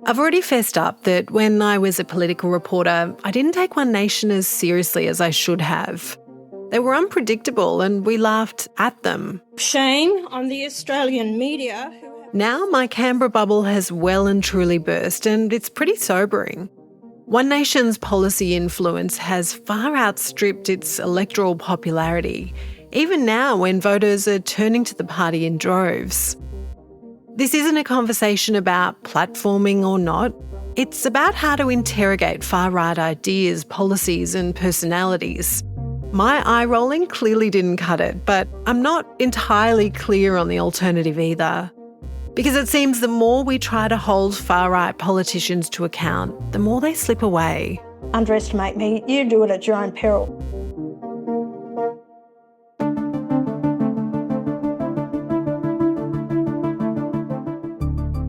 I've already fessed up that when I was a political reporter, I didn't take One Nation as seriously as I should have. They were unpredictable and we laughed at them. Shame on the Australian media. Now my Canberra bubble has well and truly burst, and it's pretty sobering. One Nation's policy influence has far outstripped its electoral popularity, even now when voters are turning to the party in droves. This isn't a conversation about platforming or not. It's about how to interrogate far-right ideas, policies and personalities. My eye-rolling clearly didn't cut it, but I'm not entirely clear on the alternative either. Because it seems the more we try to hold far-right politicians to account, the more they slip away. Underestimate me, you do it at your own peril.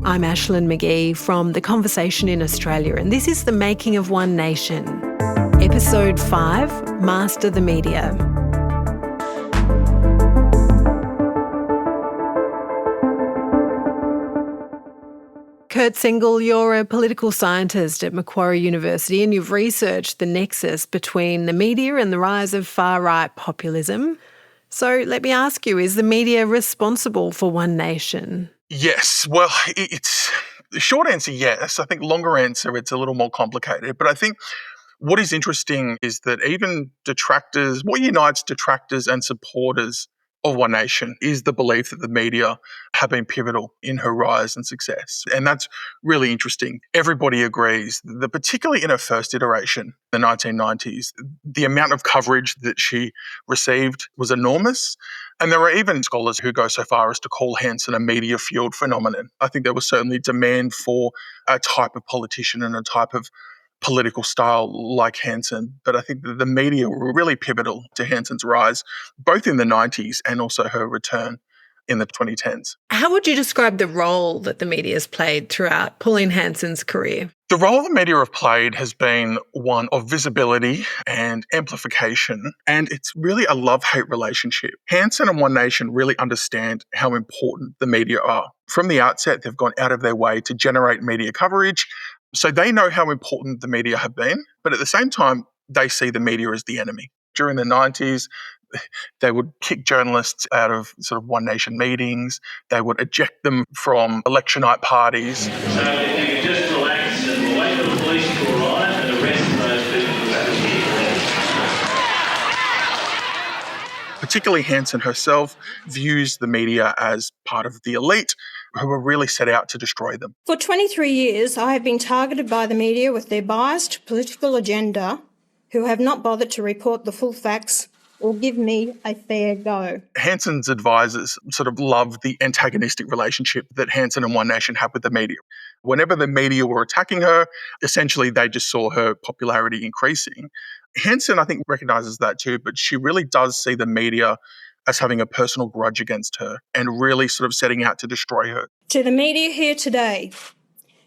I'm Ashlynne McGhee from The Conversation in Australia, and this is The Making of One Nation. Episode 5, Master the Media. Kurt Sengul, you're a political scientist at Macquarie University and you've researched the nexus between the media and the rise of far-right populism. So let me ask you, is the media responsible for One Nation? Yes. Well, it's the short answer, yes. I think longer answer, it's a little more complicated. But I think what is interesting is that even detractors, what unites detractors and supporters of One Nation is the belief that the media have been pivotal in her rise and success. And that's really interesting. Everybody agrees that particularly in her first iteration, the 1990s, the amount of coverage that she received was enormous. And there are even scholars who go so far as to call Hanson a media-fueled phenomenon. I think there was certainly demand for a type of politician and a type of political style like Hanson. But I think that the media were really pivotal to Hanson's rise, both in the 90s and also her return in the 2010s. How would you describe the role that the media has played throughout Pauline Hanson's career? The role the media have played has been one of visibility and amplification, and it's really a love-hate relationship. Hanson and One Nation really understand how important the media are. From the outset, they've gone out of their way to generate media coverage, so they know how important the media have been, but at the same time, they see the media as the enemy. During the 90s, they would kick journalists out of sort of One Nation meetings. They would eject them from election night parties. So if you could just relax and wait for the police to arrive and arrest those people who have Particularly Hanson herself views the media as part of the elite who were really set out to destroy them. For 23 years, I have been targeted by the media with their biased political agenda, who have not bothered to report the full facts or give me a fair go. Hanson's advisors sort of loved the antagonistic relationship that Hanson and One Nation have with the media. Whenever the media were attacking her, essentially they just saw her popularity increasing. Hanson, I think, recognises that too, but she really does see the media as having a personal grudge against her and really sort of setting out to destroy her. To the media here today,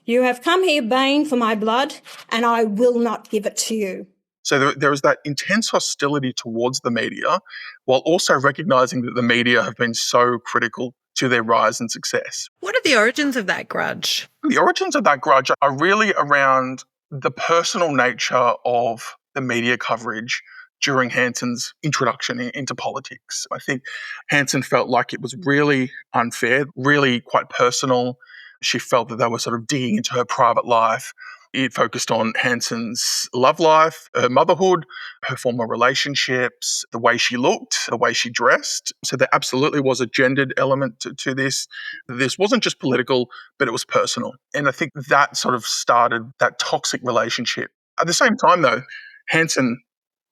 you have come here baying for my blood and I will not give it to you. So there is that intense hostility towards the media, while also recognising that the media have been so critical to their rise and success. What are the origins of that grudge? The origins of that grudge are really around the personal nature of the media coverage during Hanson's introduction into politics. I think Hanson felt like it was really unfair, really quite personal. She felt that they were sort of digging into her private life. It focused on Hanson's love life, her motherhood, her former relationships, the way she looked, the way she dressed. So there absolutely was a gendered element to this. This wasn't just political, but it was personal. And I think that sort of started that toxic relationship. At the same time, though, Hanson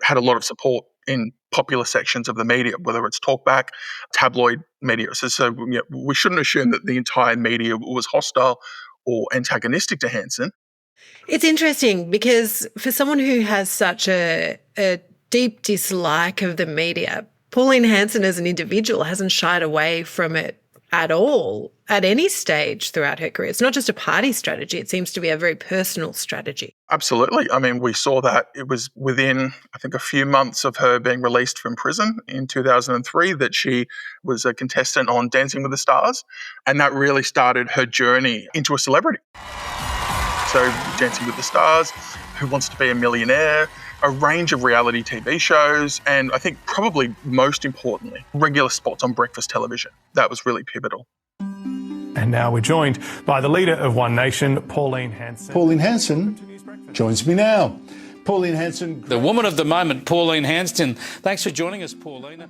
had a lot of support in popular sections of the media, whether it's talkback, tabloid media. So we shouldn't assume that the entire media was hostile or antagonistic to Hanson. It's interesting because for someone who has such a deep dislike of the media, Pauline Hanson as an individual hasn't shied away from it at all at any stage throughout her career. It's not just a party strategy. It seems to be a very personal strategy. Absolutely. I mean, we saw that it was within, I think, a few months of her being released from prison in 2003 that she was a contestant on Dancing with the Stars. And that really started her journey into a celebrity. So Dancing with the Stars, Who Wants to Be a Millionaire, a range of reality TV shows, and I think probably most importantly, regular spots on breakfast television. That was really pivotal. And now we're joined by the leader of One Nation, Pauline Hanson. Pauline Hanson joins me now. Pauline Hanson. The woman of the moment, Pauline Hanson. Thanks for joining us, Pauline.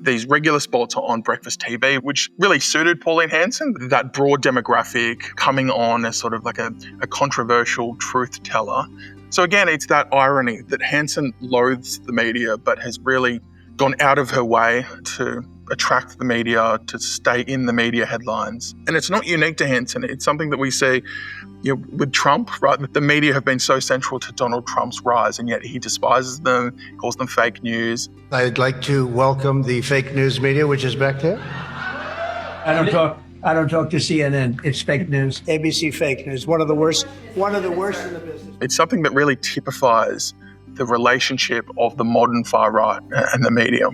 These regular spots on breakfast TV, which really suited Pauline Hanson, that broad demographic, coming on as sort of like a controversial truth teller. So again, it's that irony that Hanson loathes the media, but has really gone out of her way to attract the media, to stay in the media headlines. And it's not unique to Hanson. It's something that we see with Trump, right? The media have been so central to Donald Trump's rise, and yet he despises them, calls them fake news. I'd like to welcome the fake news media, which is back there. I don't talk to CNN. It's fake news. ABC fake news. One of the worst in the business. It's something that really typifies the relationship of the modern far right and the media.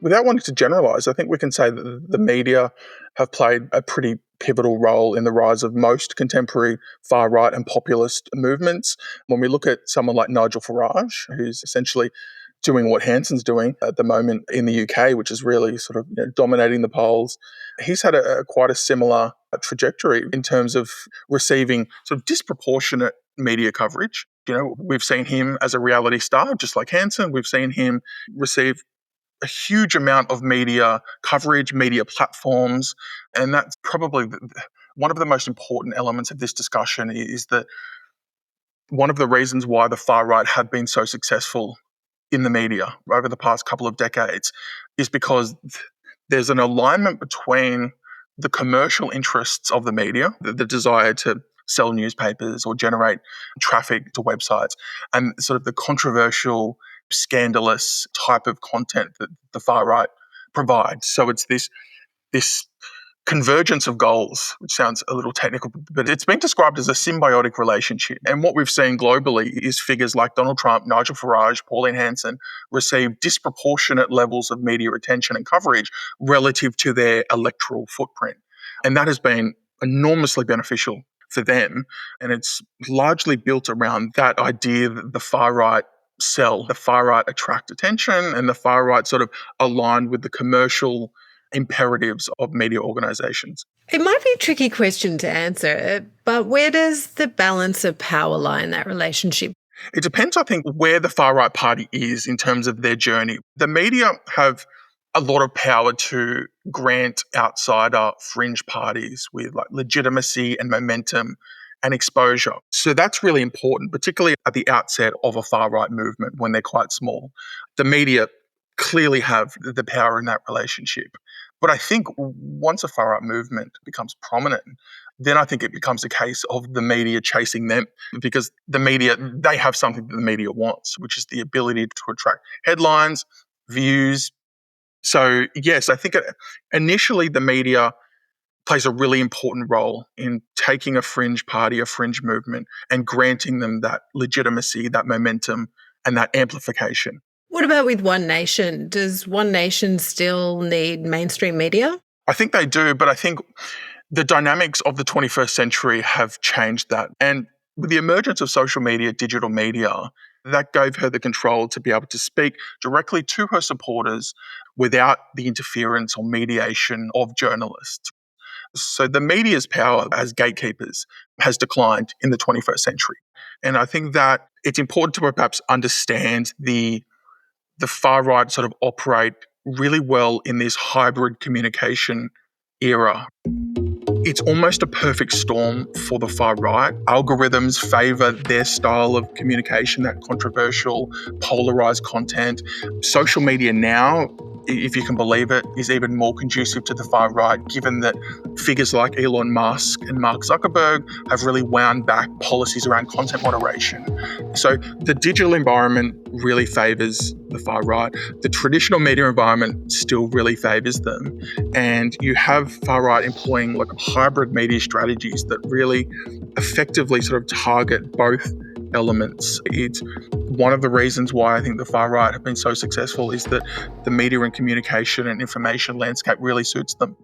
Without wanting to generalise, I think we can say that the media have played a pretty pivotal role in the rise of most contemporary far right and populist movements. When we look at someone like Nigel Farage, who's essentially doing what Hanson's doing at the moment in the UK, which is really sort of dominating the polls, he's had quite a similar trajectory in terms of receiving sort of disproportionate media coverage. We've seen him as a reality star, just like Hanson. We've seen him receive a huge amount of media coverage, media platforms, and that's probably one of the most important elements of this discussion is that one of the reasons why the far right have been so successful in the media over the past couple of decades is because there's an alignment between the commercial interests of the media, the desire to sell newspapers or generate traffic to websites, and sort of the controversial, scandalous type of content that the far right provides. So it's this convergence of goals, which sounds a little technical, but it's been described as a symbiotic relationship. And what we've seen globally is figures like Donald Trump, Nigel Farage, Pauline Hanson receive disproportionate levels of media attention and coverage relative to their electoral footprint. And that has been enormously beneficial for them. And it's largely built around that idea that the far right sell, the far right attract attention, and the far right sort of align with the commercial imperatives of media organisations. It might be a tricky question to answer, but where does the balance of power lie in that relationship? It depends, I think, where the far right party is in terms of their journey. The media have a lot of power to grant outsider fringe parties with like legitimacy and momentum and exposure. So that's really important, particularly at the outset of a far right movement when they're quite small. The media clearly have the power in that relationship. But I think once a far right movement becomes prominent, then I think it becomes a case of the media chasing them, because the media, they have something that the media wants, which is the ability to attract headlines, views. So yes, I think initially the media plays a really important role in taking a fringe party, a fringe movement, and granting them that legitimacy, that momentum, and that amplification. What about with One Nation? Does One Nation still need mainstream media? I think they do, but I think the dynamics of the 21st century have changed that. And with the emergence of social media, digital media, that gave her the control to be able to speak directly to her supporters without the interference or mediation of journalists. So the media's power as gatekeepers has declined in the 21st century. And I think that it's important to perhaps understand the far right sort of operate really well in this hybrid communication era. It's almost a perfect storm for the far right. Algorithms favour their style of communication, that controversial, polarised content. Social media now if you can believe it, is even more conducive to the far right, given that figures like Elon Musk and Mark Zuckerberg have really wound back policies around content moderation. So the digital environment really favours the far right. The traditional media environment still really favours them. And you have far right employing like hybrid media strategies that really effectively sort of target both elements. It's one of the reasons why I think the far right have been so successful is that the media and communication and information landscape really suits them.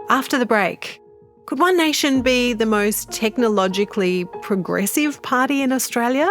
After the break, could One Nation be the most technologically progressive party in Australia?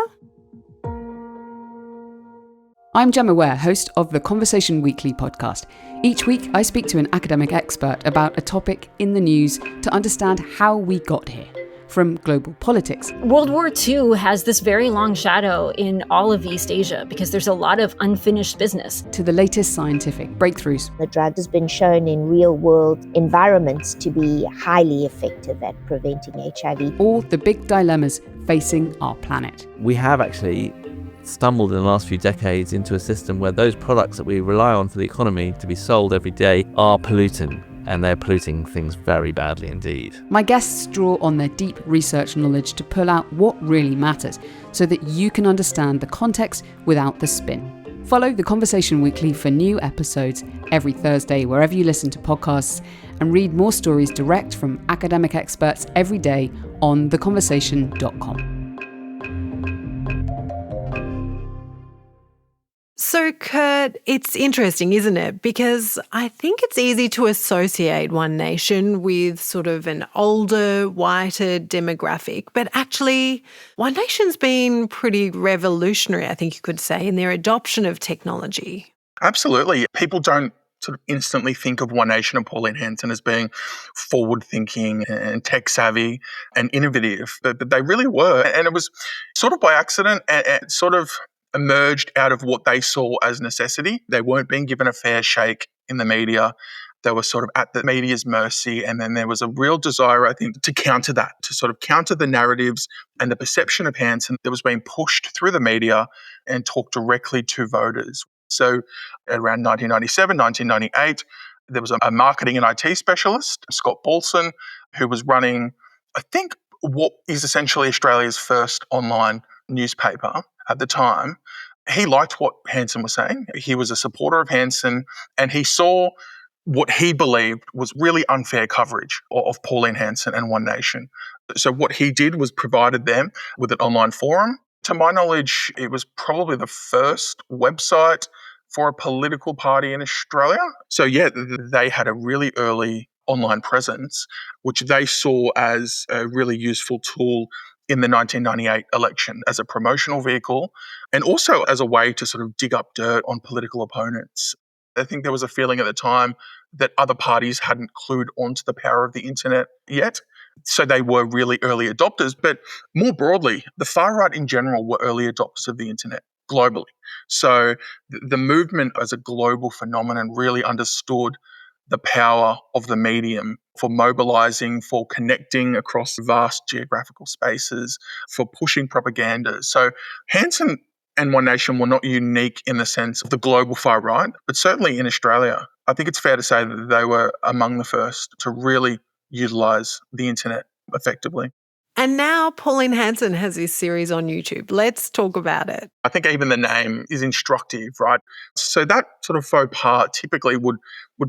I'm Gemma Ware, host of the Conversation Weekly podcast. Each week, I speak to an academic expert about a topic in the news to understand how we got here. From global politics. World War II has this very long shadow in all of East Asia because there's a lot of unfinished business. To the latest scientific breakthroughs. The drug has been shown in real-world environments to be highly effective at preventing HIV. Or the big dilemmas facing our planet. We have actually stumbled in the last few decades into a system where those products that we rely on for the economy to be sold every day are pollutant. And they're polluting things very badly indeed. My guests draw on their deep research knowledge to pull out what really matters so that you can understand the context without the spin. Follow The Conversation Weekly for new episodes every Thursday wherever you listen to podcasts, and read more stories direct from academic experts every day on theconversation.com. So, Kurt, it's interesting, isn't it? Because I think it's easy to associate One Nation with sort of an older, whiter demographic. But actually, One Nation's been pretty revolutionary, I think you could say, in their adoption of technology. Absolutely. People don't sort of instantly think of One Nation and Pauline Hanson as being forward-thinking and tech-savvy and innovative, but they really were. And it was sort of by accident and sort of emerged out of what they saw as necessity. They weren't being given a fair shake in the media. They were sort of at the media's mercy. And then there was a real desire, I think, to counter that, to sort of counter the narratives and the perception of Hanson that was being pushed through the media and talk directly to voters. So around 1997, 1998, there was a marketing and IT specialist, Scott Paulson, who was running, I think, what is essentially Australia's first online newspaper at the time. He liked what Hanson was saying. He was a supporter of Hanson, and he saw what he believed was really unfair coverage of Pauline Hanson and One Nation. So what he did was provided them with an online forum. To my knowledge, it was probably the first website for a political party in Australia. So yeah, they had a really early online presence, which they saw as a really useful tool in the 1998 election as a promotional vehicle and also as a way to sort of dig up dirt on political opponents. I think there was a feeling at the time that other parties hadn't clued onto the power of the internet yet. So they were really early adopters. But more broadly, the far right in general were early adopters of the internet globally. So the movement as a global phenomenon really understood the power of the medium for mobilising, for connecting across vast geographical spaces, for pushing propaganda. So Hanson and One Nation were not unique in the sense of the global far right, but certainly in Australia, I think it's fair to say that they were among the first to really utilise the internet effectively. And now Pauline Hanson has this series on YouTube. Let's talk about it. I think even the name is instructive, right? So that sort of faux pas typically would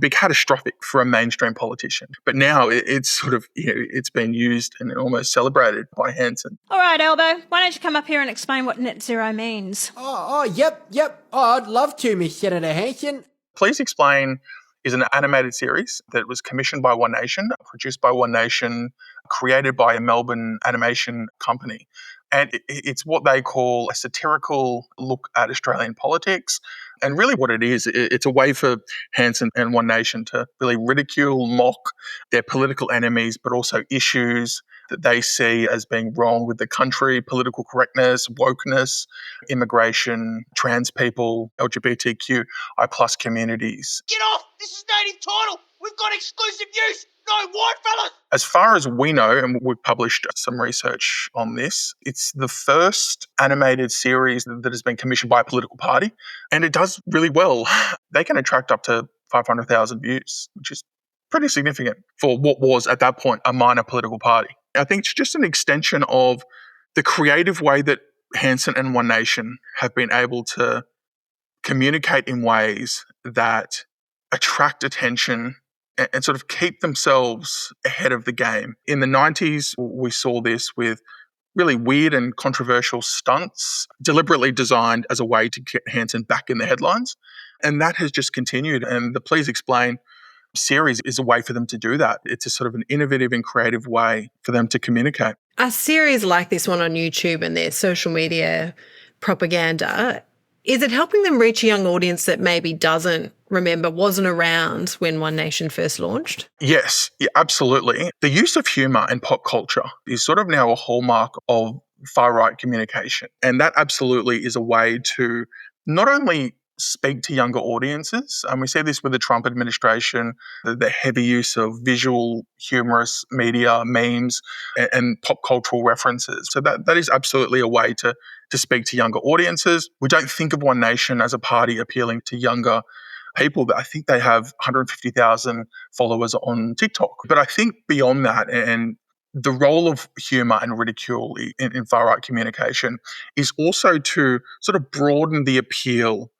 be catastrophic for a mainstream politician. But now it's sort of, it's been used and almost celebrated by Hanson. All right, Elbo, why don't you come up here and explain what net zero means? Yep. Oh, I'd love to, Miss Senator Hanson. Please Explain is an animated series that was commissioned by One Nation, produced by One Nation, created by a Melbourne animation company. And it's what they call a satirical look at Australian politics. And really what it is, it's a way for Hanson and One Nation to really ridicule, mock their political enemies, but also issues that they see as being wrong with the country, political correctness, wokeness, immigration, trans people, LGBTQI+ communities. Get off! This is native title! We've got exclusive use! No white fellas! As far as we know, and we've published some research on this, it's the first animated series that has been commissioned by a political party, and it does really well. They can attract up to 500,000 views, which is pretty significant for what was, at that point, a minor political party. I think it's just an extension of the creative way that Hanson and One Nation have been able to communicate in ways that attract attention and sort of keep themselves ahead of the game. In the 90s, we saw this with really weird and controversial stunts, deliberately designed as a way to get Hanson back in the headlines. And that has just continued. And the Please Explain series is a way for them to do that. It's a sort of an innovative and creative way for them to communicate. A series like this one on YouTube and their social media propaganda, is it helping them reach a young audience that maybe wasn't around when One Nation first launched? Yes, absolutely. The use of humour and pop culture is sort of now a hallmark of far-right communication. And that absolutely is a way to not only speak to younger audiences, and we see this with the Trump administration, the heavy use of visual, humorous media, memes, and pop cultural references. So that is absolutely a way to speak to younger audiences. We don't think of One Nation as a party appealing to younger people, but I think they have 150,000 followers on TikTok. But I think beyond that, and the role of humour and ridicule in far-right communication is also to sort of broaden the appeal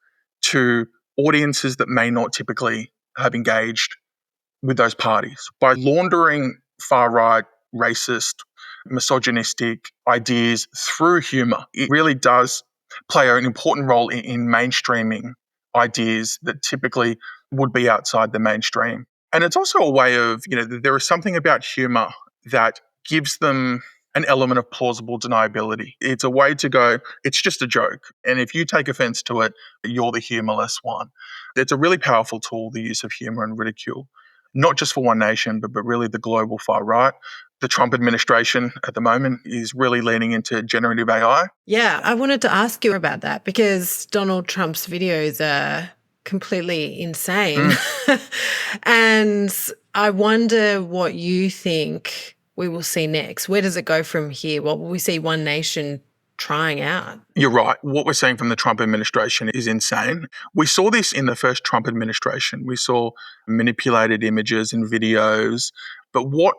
to audiences that may not typically have engaged with those parties. By laundering far-right, racist, misogynistic ideas through humour, it really does play an important role in mainstreaming ideas that typically would be outside the mainstream. And it's also a way of, there is something about humour that gives them an element of plausible deniability. It's a way to go, it's just a joke. And if you take offence to it, you're the humourless one. It's a really powerful tool, the use of humour and ridicule, not just for One Nation, but really the global far right. The Trump administration at the moment is really leaning into generative AI. Yeah, I wanted to ask you about that because Donald Trump's videos are completely insane. And I wonder what you think we will see next. Where does it go from here? What will we see One Nation trying out? You're right. What we're seeing from the Trump administration is insane. We saw this in the first Trump administration. We saw manipulated images and videos. But what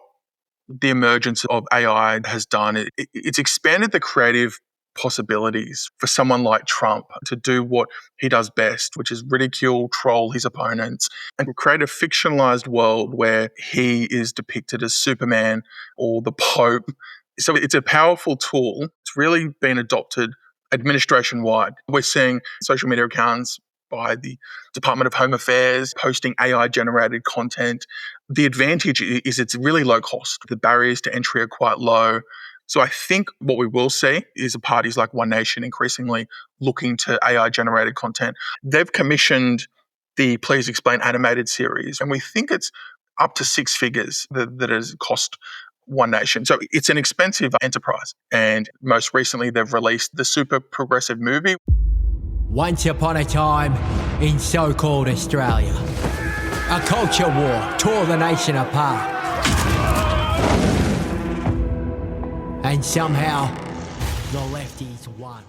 the emergence of AI has done, it's expanded the creative possibilities for someone like Trump to do what he does best, which is ridicule, troll his opponents, and create a fictionalized world where he is depicted as Superman or the Pope. So it's a powerful tool. It's really been adopted administration-wide. We're seeing social media accounts by the Department of Home Affairs posting AI-generated content. The advantage is it's really low cost. The barriers to entry are quite low. So I think what we will see is parties like One Nation increasingly looking to AI-generated content. They've commissioned the Please Explain animated series, and we think it's up to six figures that has cost One Nation. So it's an expensive enterprise. And most recently, they've released the super progressive movie. Once upon a time in so-called Australia, a culture war tore the nation apart. And somehow, the lefties won.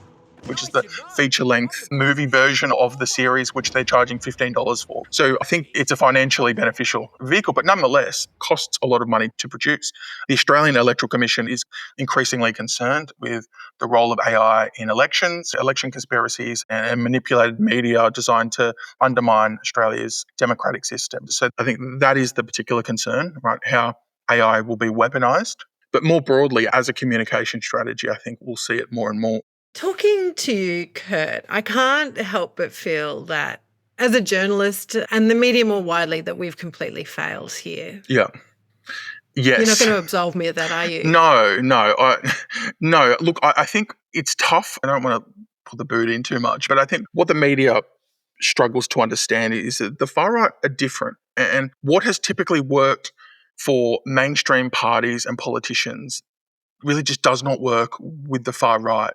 Which is the feature-length movie version of the series, which they're charging $15 for. So I think it's a financially beneficial vehicle, but nonetheless costs a lot of money to produce. The Australian Electoral Commission is increasingly concerned with the role of AI in elections, election conspiracies, and manipulated media designed to undermine Australia's democratic system. So I think that is the particular concern, right? How AI will be weaponised. But more broadly, as a communication strategy, I think we'll see it more and more. Talking to you, Kurt, I can't help but feel that as a journalist and the media more widely that we've completely failed here. Yeah. Yes. You're not going to absolve me of that, are you? No. No. Look, I think it's tough. I don't want to put the boot in too much, but I think what the media struggles to understand is that the far right are different. And what has typically worked for mainstream parties and politicians really just does not work with the far right.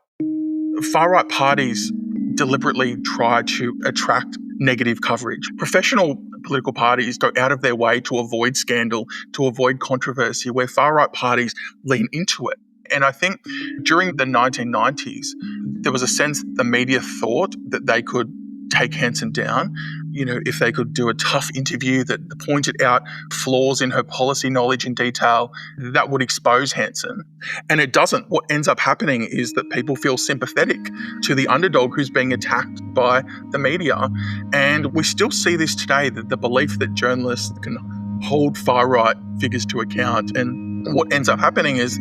Far right parties deliberately try to attract negative coverage. Professional political parties go out of their way to avoid scandal, to avoid controversy, where far-right parties lean into it. And I think during the 1990s, there was a sense that the media thought that they could take Hanson down. If they could do a tough interview that pointed out flaws in her policy knowledge in detail, that would expose Hanson. And it doesn't. What ends up happening is that people feel sympathetic to the underdog who's being attacked by the media. And we still see this today, that the belief that journalists can hold far-right figures to account. And what ends up happening is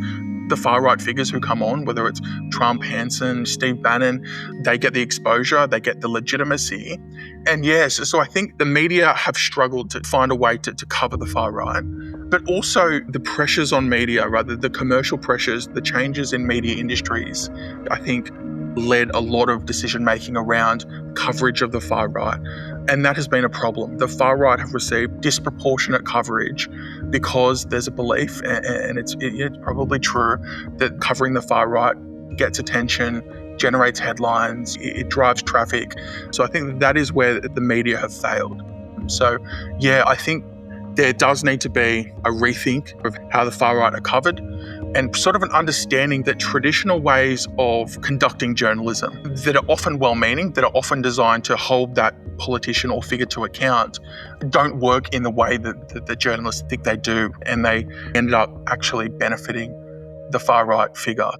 the far-right figures who come on, whether it's Trump, Hanson, Steve Bannon, they get the exposure, they get the legitimacy. And yes, so I think the media have struggled to find a way to cover the far-right. But also the pressures on media, rather the commercial pressures, the changes in media industries, I think led a lot of decision-making around coverage of the far-right. And that has been a problem. The far-right have received disproportionate coverage because there's a belief, and it's probably true, that covering the far-right gets attention, generates headlines, it drives traffic. So I think that is where the media have failed. So, yeah, I think there does need to be a rethink of how the far-right are covered, and sort of an understanding that traditional ways of conducting journalism that are often well-meaning, that are often designed to hold that politician or figure to account, don't work in the way that the journalists think they do, and they ended up actually benefiting the far-right figure.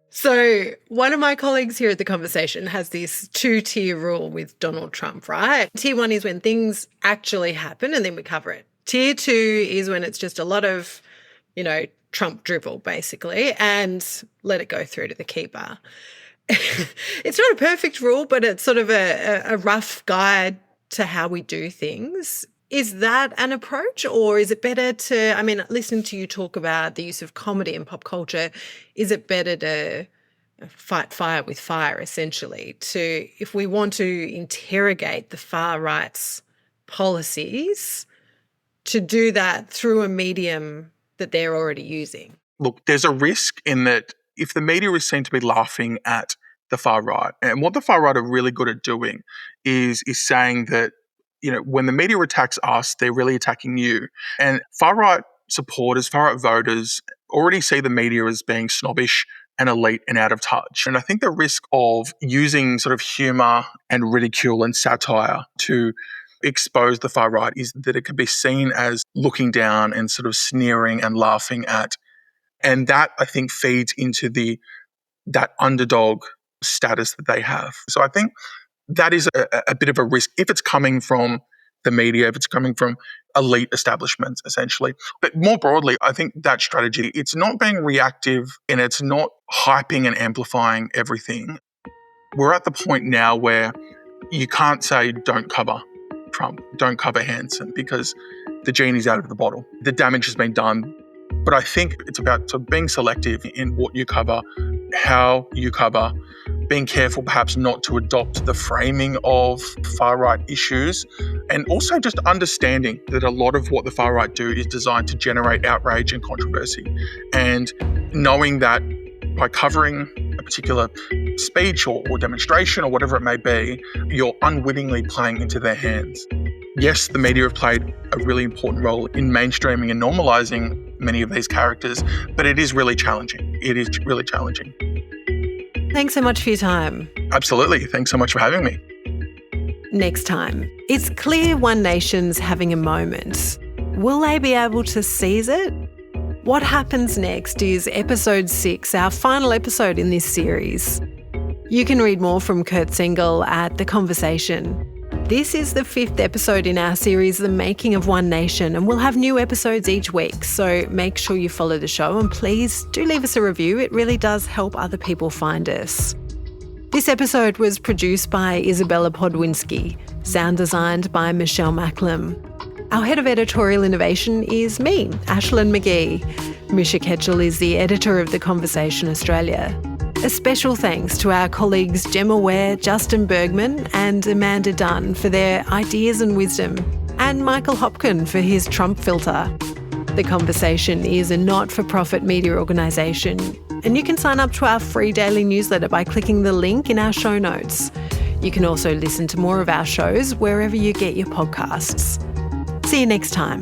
So one of my colleagues here at The Conversation has this 2-tier rule with Donald Trump, right? Tier 1 is when things actually happen and then we cover it. Tier 2 is when it's just a lot of, Trump drivel, basically, and let it go through to the keeper. It's not a perfect rule, but it's sort of a rough guide to how we do things. Is that an approach, or is it better to, listening to you talk about the use of comedy in pop culture, is it better to fight fire with fire, essentially, if we want to interrogate the far right's policies, to do that through a medium that they're already using? Look, there's a risk in that if the media is seen to be laughing at the far right, and what the far right are really good at doing is saying that, when the media attacks us, they're really attacking you. And far right supporters, far right voters already see the media as being snobbish and elite and out of touch. And I think the risk of using sort of humour and ridicule and satire to expose the far right is that it can be seen as looking down and sort of sneering and laughing at. And that, I think, feeds into that underdog status that they have. So I think that is a bit of a risk if it's coming from the media, if it's coming from elite establishments, essentially. But more broadly, I think that strategy, it's not being reactive and it's not hyping and amplifying everything. We're at the point now where you can't say don't cover Trump, don't cover Hanson, because the genie's out of the bottle. The damage has been done. But I think it's about sort of being selective in what you cover, how you cover, being careful perhaps not to adopt the framing of far-right issues, and also just understanding that a lot of what the far-right do is designed to generate outrage and controversy. And knowing that by covering a particular speech or demonstration or whatever it may be, you're unwittingly playing into their hands. Yes, the media have played a really important role in mainstreaming and normalising many of these characters, but it is really challenging. It is really challenging. Thanks so much for your time. Absolutely. Thanks so much for having me. Next time, it's clear One Nation's having a moment. Will they be able to seize it? What happens next is episode 6, our final episode in this series. You can read more from Kurt Sengul at The Conversation. This is the 5th episode in our series, The Making of One Nation, and we'll have new episodes each week, so make sure you follow the show and please do leave us a review. It really does help other people find us. This episode was produced by Isabella Podwinski, sound designed by Michelle Macklem. Our head of editorial innovation is me, Ashlynne McGhee. Misha Ketchel is the editor of The Conversation Australia. A special thanks to our colleagues Gemma Ware, Justin Bergman and Amanda Dunn for their ideas and wisdom, and Michael Hopkin for his Trump filter. The Conversation is a not-for-profit media organisation, and you can sign up to our free daily newsletter by clicking the link in our show notes. You can also listen to more of our shows wherever you get your podcasts. See you next time.